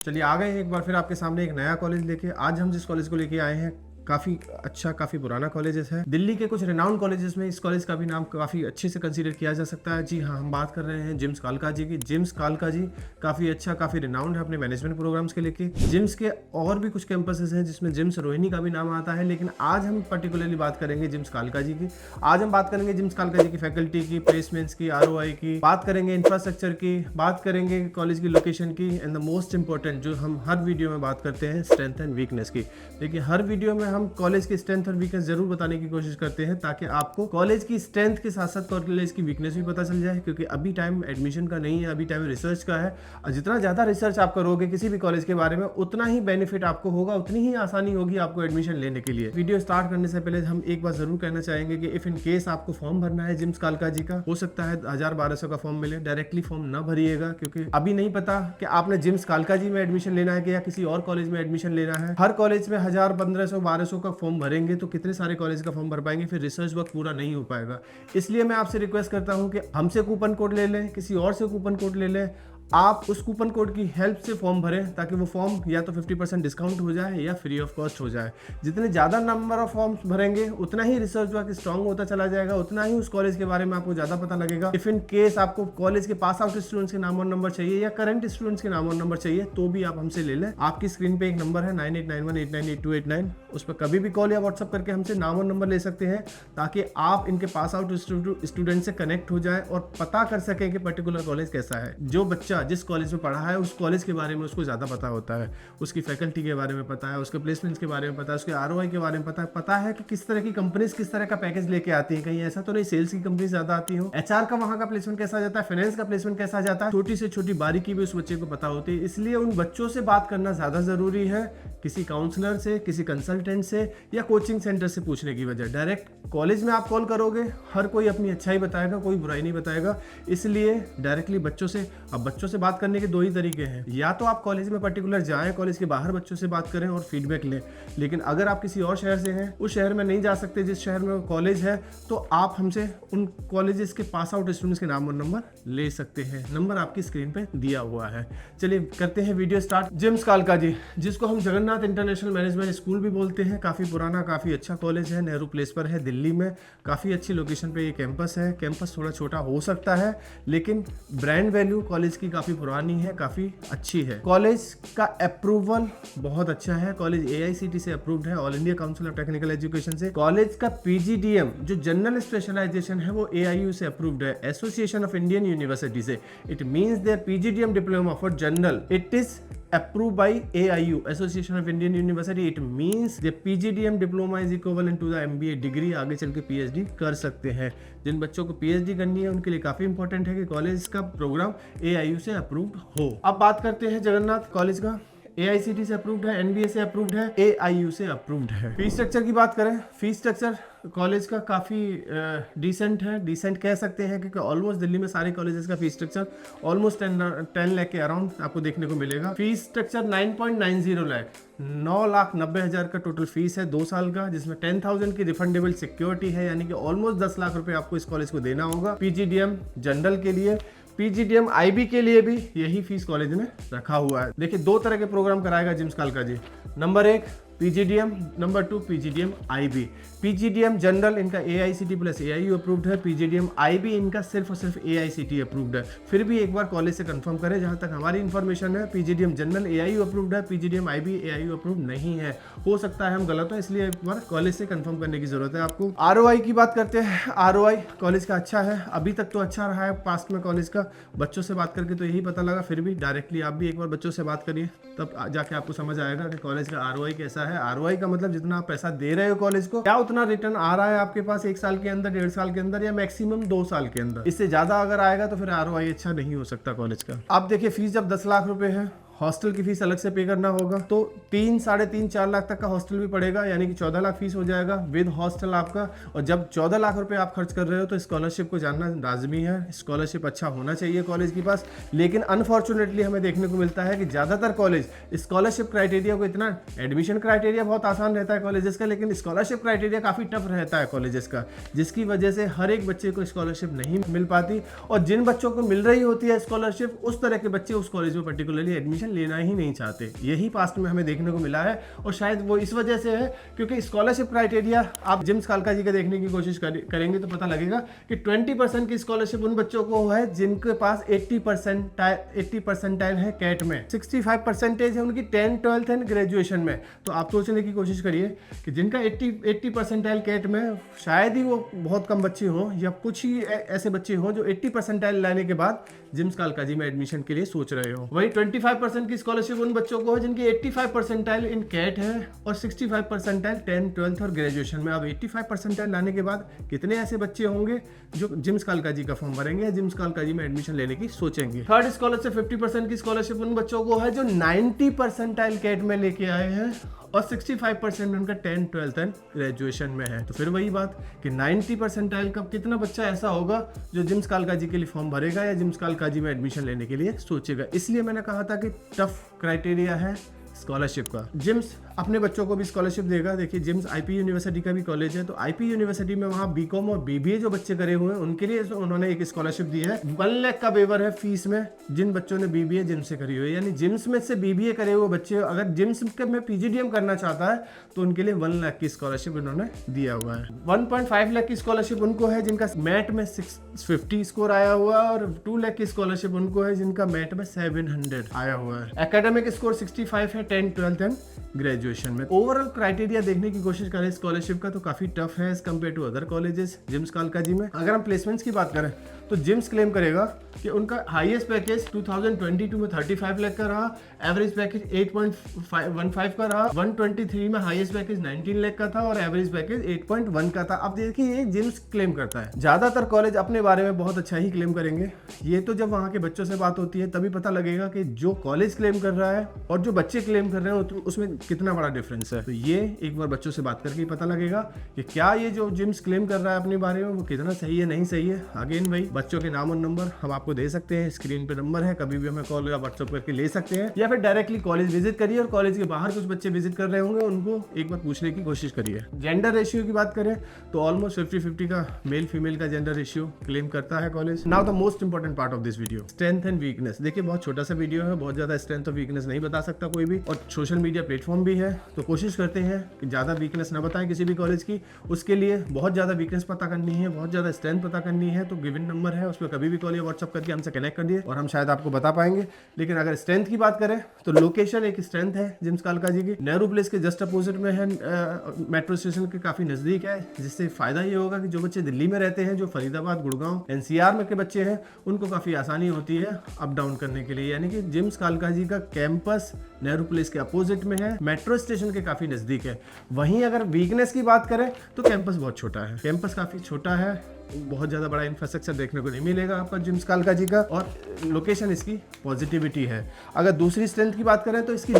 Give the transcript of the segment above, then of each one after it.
चलिए आ गए हैं एक बार फिर आपके सामने एक नया कॉलेज लेके। आज हम जिस कॉलेज को लेके आए हैं काफ़ी अच्छा काफ़ी पुराना कॉलेज है। दिल्ली के कुछ रिनाउंड कॉलेजेस में इस कॉलेज का भी नाम काफ़ी अच्छे से कंसीडर किया जा सकता है। जी हाँ, हम बात कर रहे हैं जिम्स कालका जी की। जिम्स कालका जी काफ़ी अच्छा काफ़ी रिनाउंड है अपने मैनेजमेंट प्रोग्राम्स के लेके। जिम्स के और भी कुछ कैंपसेस हैं जिसमें जिम्स रोहिणी का भी नाम आता है, लेकिन आज हम पर्टिकुलरली बात करेंगे जिम्स कालका जी की। आज हम बात करेंगे जिम्स कालका जी की फैकल्टी की, प्लेसमेंट्स की, ROI की, बात करेंगे इंफ्रास्ट्रक्चर की, बात करेंगे कॉलेज की लोकेशन की, एंड द मोस्ट इंपॉर्टेंट जो हम हर वीडियो में बात करते हैं, स्ट्रेंथ एंड वीकनेस की। देखिए हर वीडियो में हम कॉलेज की स्ट्रेंथ और वीकनेस जरूर बताने की कोशिश करते हैं ताकि आपको कॉलेज की स्ट्रेंथ के साथ साथ कॉलेज की वीकनेस भी पता चल जाए, क्योंकि अभी टाइम एडमिशन का नहीं है, अभी टाइम रिसर्च का है। और जितना ज़्यादा रिसर्च आप करोगे किसी भी कॉलेज के बारे में, उतना ही बेनिफिट आपको होगा, उतनी ही आसानी होगी आपको एडमिशन लेने के लिए। वीडियो स्टार्ट करने से पहले हम एक बात जरूर कहना चाहेंगे कि इफ इन केस आपको फॉर्म भरना है जिम्स कालका जी का, हो सकता है 1000-1200 का फॉर्म मिले, डायरेक्टली फॉर्म ना भरिएगा, क्योंकि अभी नहीं पता कि आपने जिम्स कालका जी में एडमिशन लेना है कि या किसी और कॉलेज में एडमिशन लेना है। हर कॉलेज में 1000, 1500, 1200 का फॉर्म भरेंगे तो कितने सारे कॉलेज का फॉर्म भर पाएंगे, फिर रिसर्च वर्क पूरा नहीं हो पाएगा। इसलिए मैं आपसे रिक्वेस्ट करता हूं कि हमसे कूपन कोड ले लें, किसी और से कूपन कोड ले लें, आप उस कूपन कोड की हेल्प से फॉर्म भरें ताकि वो फॉर्म या तो 50% डिस्काउंट हो जाए या फ्री ऑफ कॉस्ट हो जाए। जितने ज़्यादा नंबर ऑफ फॉर्म्स भरेंगे उतना ही रिसर्च वर्क स्ट्रांग होता चला जाएगा, उतना ही उस कॉलेज के बारे में आपको ज़्यादा पता लगेगा। इफ इन केस आपको कॉलेज के पास आउट स्टूडेंट्स के नाम और नंबर चाहिए या करंट स्टूडेंट्स के नाम और नंबर चाहिए तो भी आप हमसे ले लें। आपकी स्क्रीन पे एक नंबर है 9891898289, उस पर कभी भी कॉल या व्हाट्सअप करके हमसे नाम और नंबर ले सकते हैं ताकि आप इनके पास आउट स्टूडेंट से कनेक्ट हो जाए और पता कर सकें कि पर्टिकुलर कॉलेज कैसा है। जो बच्चा जिस कॉलेज में पढ़ा है उस कॉलेज के बारे में उसको ज़्यादा पता होता है, उसकी फैकल्टी के बारे में पता है, उसके प्लेसमेंट्स के बारे में पता है, उसके ROI के बारे में पता है कि किस तरह की कंपनीज किस तरह का पैकेज लेके आती है। कहीं ऐसा तो नहीं सेल्स की कंपनी ज़्यादा आती हो, HR का वहाँ का प्लेसमेंट कैसा जाता है, फाइनेंस का प्लेसमेंट कैसा जाता है, छोटी से छोटी बारीकी भी उस बच्चे को पता होती है। इसलिए उन बच्चों से बात करना ज़्यादा ज़रूरी है, किसी काउंसलर से, किसी कंसल्टेंट से या कोचिंग सेंटर से पूछने की वजह। डायरेक्ट कॉलेज में आप कॉल करोगे हर कोई अपनी अच्छाई बताएगा, कोई बुराई नहीं बताएगा, इसलिए डायरेक्टली बच्चों से। अब बच्चों से बात करने के दो ही तरीके हैं, या तो आप कॉलेज में पर्टिकुलर जाएं, कॉलेज के बाहर बच्चों से बात करें और फीडबैक लें, लेकिन अगर आप किसी और शहर से हैं, उस शहर में नहीं जा सकते जिस शहर में कॉलेज है, तो आप हमसे उन कॉलेजेस के पास आउट स्टूडेंट्स के नाम और नंबर ले सकते हैं। नंबर आपकी स्क्रीन पे दिया हुआ है। चलिए करते हैं वीडियो स्टार्ट। जिम्स कालका जी, जिसको हम जगन्नाथ इंटरनेशनल मैनेजमेंट स्कूल भी बोलते हैं, काफ़ी पुराना काफ़ी अच्छा कॉलेज है, नेहरू प्लेस पर है दिल्ली में, काफ़ी अच्छी लोकेशन पे ये कैंपस है। कैंपस थोड़ा छोटा हो सकता है लेकिन ब्रांड वैल्यू कॉलेज की काफ़ी पुरानी है, काफ़ी अच्छी है। कॉलेज का अप्रूवल बहुत अच्छा है, कॉलेज AICT से अप्रूव्ड है, all India council of technical education से। कॉलेज का PGDM जो जनरल स्पेशलाइजेशन है वो AIU से अप्रूव्ड है, एसोसिएशन ऑफ इंडियन यूनिवर्सिटी से। It means their PGDM diploma for general it is approved by AIU, Association of Indian University. It means the PGDM diploma is equivalent to the MBA degree। आगे चल के PhD कर सकते हैं। जिन बच्चों को PhD करनी है उनके लिए काफ़ी इंपॉर्टेंट है कि कॉलेज का प्रोग्राम AIU से अप्रूव्ड हो। अब बात करते हैं जगन्नाथ कॉलेज का। AICT से अप्रूव्ड है, NBA से अप्रूव्ड है, AIU से अप्रूव्ड है। फीस स्ट्रक्चर की बात करें, फीस स्ट्रक्चर कॉलेज का काफ़ी डिसेंट है, डिसेंट कह सकते हैं क्योंकि ऑलमोस्ट दिल्ली में सारे कॉलेजेस का फीस स्ट्रक्चर ऑलमोस्ट 10 लाख के अराउंड आपको देखने को मिलेगा। फीस स्ट्रक्चर 9.90 लाख, 9,90,000 का टोटल फीस है 2 साल का, जिसमें 10,000 की रिफंडेबल सिक्योरिटी है, यानी कि ऑलमोस्ट 10 लाख रुपए आपको इस कॉलेज को देना होगा। PGDM जनरल के लिए, PGDM IB के लिए भी यही फीस कॉलेज ने रखा हुआ है। देखिए 2 तरह के प्रोग्राम कराएगा जिम्स कालका ji. Number 1 PGDM, number 2 PGDM IB। PGDM general इनका AICT प्लस AIU अप्रूव्ड है, PGDM IB इनका सिर्फ और सिर्फ AICT अप्रूव्ड है। फिर भी एक बार कॉलेज से कंफर्म करें, जहां तक हमारी इन्फॉर्मेशन है PGDM जनरल AIU अप्रूव्ड है, PGDM IB AIU अप्रूव्ड नहीं है। हो सकता है हम गलत हो, इसलिए एक बार कॉलेज से कंफर्म करने की जरूरत है आपको। ROI की बात करते हैं। ROI कॉलेज का अच्छा है, अभी तक तो अच्छा रहा है पास्ट में कॉलेज का। बच्चों से बात करके तो यही पता लगा, फिर भी डायरेक्टली आप भी एक बार बच्चों से बात करिए, तब जाके आपको समझ आएगा कि कॉलेज का ROI कैसा है। ROI का मतलब जितना आप पैसा दे रहे हो कॉलेज को, क्या उतना रिटर्न आ रहा है आपके पास 1 साल के अंदर, 1.5 साल के अंदर, या मैक्सिमम 2 साल के अंदर। इससे ज्यादा अगर आएगा तो फिर ROI अच्छा नहीं हो सकता कॉलेज का। आप देखिए फीस जब 10 लाख रुपए है, हॉस्टल की फीस अलग से पे करना होगा, तो 3, 3.5, 4 लाख तक का हॉस्टल भी पड़ेगा, यानी कि 14 लाख फीस हो जाएगा विद हॉस्टल आपका। और जब 14 लाख रुपए आप खर्च कर रहे हो तो स्कॉलरशिप को जानना लाजमी है। स्कॉलरशिप अच्छा होना चाहिए कॉलेज के पास, लेकिन अनफॉर्चुनेटली हमें देखने को मिलता है कि ज़्यादातर कॉलेज स्कॉलरशिप क्राइटेरिया को इतना, एडमिशन क्राइटेरिया बहुत आसान रहता है कॉलेजेस का, लेकिन स्कॉलरशिप क्राइटेरिया काफ़ी टफ रहता है कॉलेजेस का, जिसकी वजह से हर एक बच्चे को स्कॉलरशिप नहीं मिल पाती। और जिन बच्चों को मिल रही होती है स्कॉलरशिप, उस तरह के बच्चे उस कॉलेज में पर्टिकुलरली एडमिशन एडमिशन लेना ही नहीं चाहते। यही पास्ट में हमें देखने को मिला है और शायद वो इस वजह से है क्योंकि स्कॉलरशिप क्राइटेरिया आप जिम्स कालका जी का देखने की कोशिश करेंगे तो पता लगेगा कि 20% की स्कॉलरशिप उन बच्चों को है जिनके पास 80 परसेंटाइल है कैट में, 65% है उनकी 10, 12th एंड ग्रेजुएशन में। तो आप सोचने की कोशिश करिए कि जिनका 80 परसेंटाइल कैट में शायद ही वो बहुत कम बच्चे हों या कुछ ही ऐसे बच्चे हों जो 80 परसेंटाइल लाने के बाद जिम्स कालका जी में एडमिशन के लिए सोच रहे हो। वही 25% की स्कॉलरशिप उन बच्चों को है जिनकी 85 परसेंटाइल इन कैट है और 65 परसेंटाइल 10, 12th और ग्रेजुएशन में। अब 85 परसेंटाइल लाने के बाद कितने ऐसे बच्चे होंगे जो जिम्स कालका जी का फॉर्म भरेंगे या जिम्स कालका जी में एडमिशन लेने की सोचेंगे। थर्ड स्कॉलरशिप 50% की स्कॉलरशिप उन बच्चों को है जो 90 परसेंटाइल कैट में लेके आए हैं और 65% उनका 10, 12th एंड ग्रेजुएशन में है। तो फिर वही बात कि 90 परसेंटाइल का कितना बच्चा ऐसा होगा जो जिम्स कालका जी के लिए फॉर्म भरेगा या जिम्स कालका जी में एडमिशन लेने के लिए सोचेगा। इसलिए मैंने कहा था कि टफ क्राइटेरिया है स्कॉलरशिप का। जिम्स अपने बच्चों को भी स्कॉलरशिप देगा। देखिए जिम्स आईपी यूनिवर्सिटी का भी कॉलेज है, तो आईपी यूनिवर्सिटी में वहाँ बीकॉम और बीबीए जो बच्चे करे हुए हैं उनके लिए उन्होंने एक स्कॉलरशिप दी है। 1 लाख का वेवर है फीस में जिन बच्चों ने बीबीए जिम्स से करी हुई है, यानी जिम्स में से बीबीए करे हुए बच्चे अगर जिम्स में पीजीडीएम करना चाहता है तो उनके लिए 1 लाख की स्कॉलरशिप उन्होंने दिया हुआ है। 1.5 लाख की स्कॉलरशिप उनको है जिनका मैट में 650 स्कोर आया हुआ है और 2 लाख की स्कॉलरशिप उनको है जिनका मैट में 700 आया हुआ है। एकेडमिक स्कोर 65 है 10, 12th एंड ग्रेजुएशन में। ओवरऑल क्राइटेरिया देखने की कोशिश करें स्कॉलरशिप का तो काफी टफ है as compare to other colleges JIMS कालका जी में। अगर हम प्लेसमेंट्स की बात करें तो जिम्स क्लेम करेगा कि उनका हाईएस्ट पैकेज 2022 में 35 लाख का रहा, एवरेज पैकेज 8.15 का रहा, 123 में हाईएस्ट पैकेज 19 लाख का था और एवरेज पैकेज 8.1 का था। अब देखिए ये जिम्स क्लेम करता है। ज्यादातर कॉलेज अपने बारे में बहुत अच्छा ही क्लेम करेंगे। ये तो जब वहाँ के बच्चों से बात होती है तभी पता लगेगा कि जो कॉलेज क्लेम कर रहा है और जो बच्चे क्लेम कर रहे हैं उसमें कितना बड़ा डिफरेंस है। तो ये एक बार बच्चों से बात करके पता लगेगा कि क्या ये जो जिम्स क्लेम कर रहा है अपने बारे में वो कितना सही है नहीं सही है। अगेन भाई बच्चों के नाम और नंबर हम आपको दे सकते हैं, स्क्रीन पे नंबर है, कभी भी हमें कॉल या व्हाट्सएप करके ले सकते हैं या फिर डायरेक्टली कॉलेज विजिट करिए और कॉलेज के बाहर कुछ बच्चे विजिट कर रहे होंगे उनको एक बार पूछने की कोशिश करिए। जेंडर रेशियो की बात करें तो ऑलमोस्ट 50-50 का मेल फीमेल का जेंडर रेशियो क्लेम करता है college. Now the most important part of this video, strength and weakness. देखिए बहुत छोटा सा वीडियो है, बहुत ज्यादा स्ट्रेंथ और वीकनेस नहीं बता सकता कोई भी, और सोशल मीडिया प्लेटफॉर्म भी है तो कोशिश करते हैं कि ज्यादा वीकनेस ना बताएं किसी भी कॉलेज की। उसके लिए बहुत ज्यादा वीकनेस पता करनी है, बहुत ज्यादा स्ट्रेंथ पता करनी है तो गिवन नंबर है उस पर कभी भी कॉल या व्हाट्सअप करके हमसे कनेक्ट कर दिए और हम शायद आपको बता पाएंगे। लेकिन अगर स्ट्रेंथ की बात करें तो लोकेशन एक स्ट्रेंथ है जिम्स कालका जी की। नेहरू प्लेस के जस्ट अपोजिट में है, मेट्रो स्टेशन के काफी नजदीक है, जिससे फायदा ये होगा कि जो बच्चे दिल्ली में रहते हैं, जो फरीदाबाद, गुड़गांव, एनसीआर में के बच्चे हैं, उनको काफी आसानी होती है अप डाउन करने के लिए। यानी कि जिम्स कालका जी का कैंपस नेहरू प्लेस के अपोजिट में है, मेट्रो स्टेशन के काफी नजदीक है। वहीं अगर वीकनेस की बात करें तो कैंपस बहुत छोटा है, कैंपस काफी छोटा है, बहुत ज़्यादा बड़ा इंफ्रास्ट्रक्चर देखने को नहीं मिलेगा आपका जिम्स कालका जी का, और लोकेशन इसकी पॉजिटिविटी है। अगर दूसरी स्ट्रेंथ की बात करें तो इसकी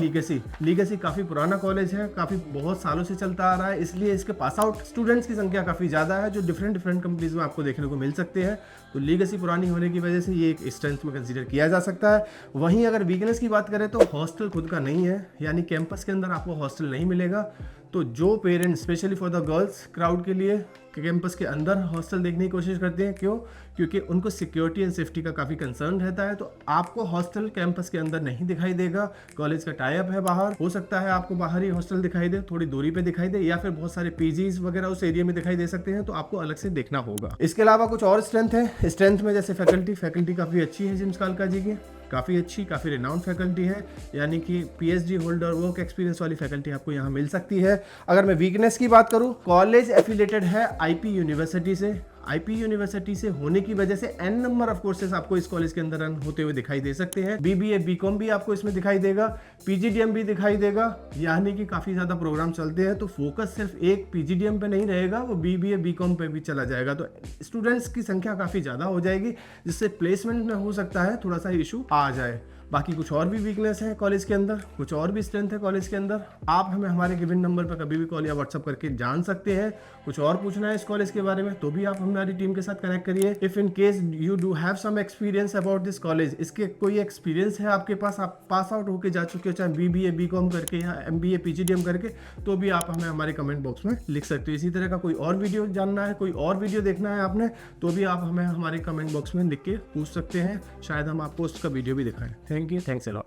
लीगेसी काफ़ी पुराना कॉलेज है, काफ़ी बहुत सालों से चलता आ रहा है, इसलिए इसके पास आउट स्टूडेंट्स की संख्या काफ़ी ज़्यादा है जो डिफरेंट कंपनीज में आपको देखने को मिल सकते हैं। तो लीगेसी पुरानी होने की वजह से ये एक स्ट्रेंथ में कंसीडर किया जा सकता है। वहीं अगर वीकनेस की बात करें तो हॉस्टल खुद का नहीं है, यानी कैंपस के अंदर आपको हॉस्टल नहीं मिलेगा। तो जो parents specially for the girls crowd के लिए कैंपस के अंदर हॉस्टल देखने की कोशिश करते हैं, क्यों? क्योंकि उनको सिक्योरिटी एंड सेफ्टी का काफ़ी कंसर्न रहता है। तो आपको हॉस्टल कैंपस के अंदर नहीं दिखाई देगा, कॉलेज का टाई अप है बाहर, हो सकता है आपको बाहर ही हॉस्टल दिखाई दे, थोड़ी दूरी पे दिखाई दे, या फिर बहुत सारे पीजीज वगैरह उस एरिया में दिखाई दे सकते हैं, तो आपको अलग से देखना होगा। इसके अलावा कुछ और स्ट्रेंथ है। स्ट्रेंथ में जैसे फैकल्टी काफ़ी अच्छी है जिम्स कालका जी की, काफ़ी अच्छी, काफ़ी रिनाउंड फैकल्टी है, यानी कि पीएचडी होल्डर, वर्क एक्सपीरियंस वाली फैकल्टी आपको यहाँ मिल सकती है। अगर मैं वीकनेस की बात करूँ, कॉलेज एफिलेटेड है आईपी यूनिवर्सिटी से। आईपी यूनिवर्सिटी से होने की वजह से एन नंबर ऑफ कोर्सेज आपको इस कॉलेज के अंदर रन होते हुए दिखाई दे सकते हैं। बीबीए बीकॉम भी आपको इसमें दिखाई देगा, पीजीडीएम भी दिखाई देगा, यानी कि काफ़ी ज़्यादा प्रोग्राम चलते हैं। तो फोकस सिर्फ एक पीजीडीएम पे नहीं रहेगा, वो बीबीए बीकॉम पे भी चला जाएगा। तो स्टूडेंट्स की संख्या काफ़ी ज़्यादा हो जाएगी, जिससे प्लेसमेंट में हो सकता है थोड़ा सा इशू आ जाए। बाकी कुछ और भी वीकनेस है कॉलेज के अंदर, कुछ और भी स्ट्रेंथ है कॉलेज के अंदर, आप हमें हमारे गिवन नंबर पर कभी भी कॉल या व्हाट्सअप करके जान सकते हैं। कुछ और पूछना है इस कॉलेज के बारे में तो भी आप हमारी टीम के साथ कनेक्ट करिए। If in case you do have some experience about this college, इसके कोई एक्सपीरियंस है आपके पास, आप पास आउट होकर जा चुके हो, चाहे बीबीए बीकॉम करके या एमबीए पीजीडीएम करके, तो भी आप हमें हमारे कमेंट बॉक्स में लिख सकते हो। इसी तरह का कोई और वीडियो जानना है, कोई और वीडियो देखना है आपने, तो भी आप हमें हमारे कमेंट बॉक्स में लिख के पूछ सकते हैं, शायद हम आपको उसका वीडियो भी दिखाएं। Thank you, thanks a lot.